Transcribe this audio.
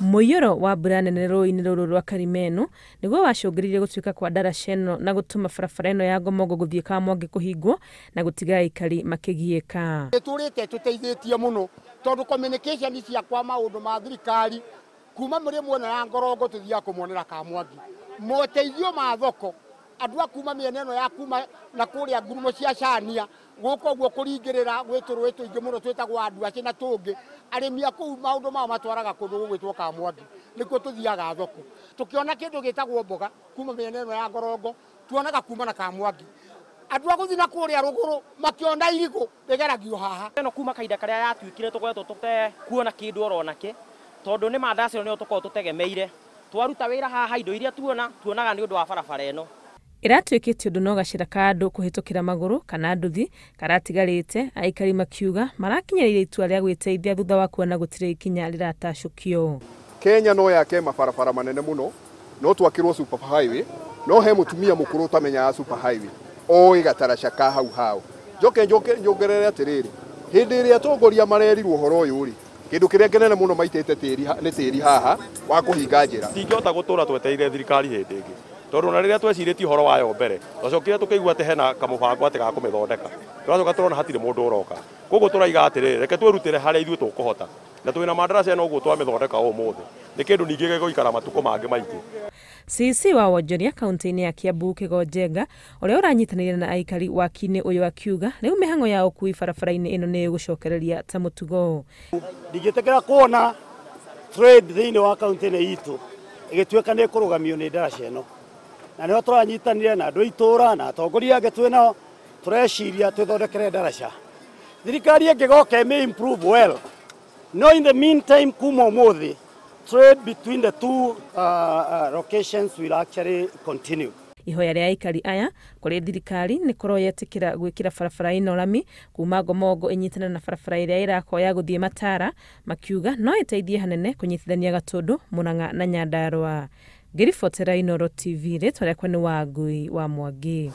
Muiyuro wa mbura nene rũĩ-inĩ rũrũ rwa Karimenu nĩguo wacũngĩrĩirie gũtuĩka kwa ndaraca ĩno na gũtũma barabara ĩno ya Ngomongo gũthiĩ Kamwangi kũhingwo na gũtiga aikari makĩgiĩka. Tũrĩte tũteithĩtie mũno tondũ communication ciakwa maũndũ ma thirikari kuma mũrĩ mwena ya Ngorongo tũthiaga kũmonera Kamwangi. Moteithio ma thoko andũ akuma mĩena ĩno ya kuma na kũrĩa ngurumo cia Chania gũkũ ũguo kũringĩrĩra gwĩtũrũ tũingĩ mũno twĩtagwo andũ acio na tũngĩ arĩmi a kũu maũndũ mao matwaraga kũndũ gũgwĩtwo Kamwangi nĩkuo tũthiaga thoko tũkĩona kĩndũ gĩtagwo mboga kuma mĩena ĩno ya Ngorongo tuonaga kuma na Kamwangi andũ a gũthiĩ na kũrĩa rũgũrũ makĩona irigũ rĩgeragio haha ĩno kuma kahinda karĩa yatuĩkire tũkoretwo tũtekuona kĩndũ oronakĩ tondũ nĩ mandaci nĩo tũkoragwo tũtegemeire twaruta wĩra haha indo iria tuonaga nĩ ũndũ wa barabara ĩno ĩratuĩkĩte ũndũ no gacĩra ka andũ kũhĩtũkĩra magũrũ kana nduthi karatigarĩte aikari makiuga marakinyĩrĩire itua rĩa gwĩteithia thutha wa kuona gũtirĩ ikinya rĩratacũkio. Kenya no yake mabarabara manene mũno no twakĩrwo super highway no he mũtumia mũkũrũ tamenyaga super highway oĩ gataraca ka hau njoke njongerere atĩrĩrĩ hĩndĩ ĩrĩa atongoria marerirwo ũhoro ũyũ rĩ kĩndũ kĩrĩa kĩnene mũno maitĩte tĩri haha wa kũhinga njĩra tingĩhota gũtũra twetereire thirikari hĩndĩ ĩngĩ tondũ na rĩrĩa twecirĩtie ũhoro wayo mbere twacokire tũkĩigua atĩ hena kamũbango atĩ ga kũmĩthondeka twacoka tũrona hatirĩ mũndũ ũroka koguo tũraiga atĩrĩrĩ reke twĩrutĩre harĩa ithuĩ tũkũhota na twĩna mandaraca ĩno ũguo twamĩthondeka ũmũthĩ nĩ kĩndũ ningĩ gĩgũikara matukũ mangĩ maingĩ. CC wa Wonjoria kaunti-inĩ ya Kiambu Kĩgo Njenga ũrĩa ũranyitanĩire na aikari waki-inĩ ũyũ akiuga rĩu mĩhang'o ya ũkui barabara-inĩ ĩno nĩ ĩgũcokereria ta mũtugo. Ndingĩtĩkĩra kuona trade thĩinĩ wa kaunti-inĩ itũ ĩgĩtuĩka nĩ kũrũgamio nĩ ndaraca ĩno na nĩho tũranyitanire na andũ itũra na atongoria angĩ twĩnao tũreciria twĩthondekere ndaraca thirikari ĩngĩgoka ĩmĩ improve well no in the meantime kuma ũmũthĩ trade between the two locations will actually continue. Ihoya rĩa aikari aya kũrĩ thirikari nĩ korwo yetĩkĩra gwĩkĩra barabara ĩno rami kuma Ngomongo ĩnyitana na barabara ĩrĩa ĩrakoya gũthiĩ Matara makiuga no ĩteithie hanene kũnyitithania Gatũndũ, Mũrang'a na Nyandarũa. Ngĩribotera Inooro TV rĩtwa rĩakwa nĩ Wangui wa Mwangi.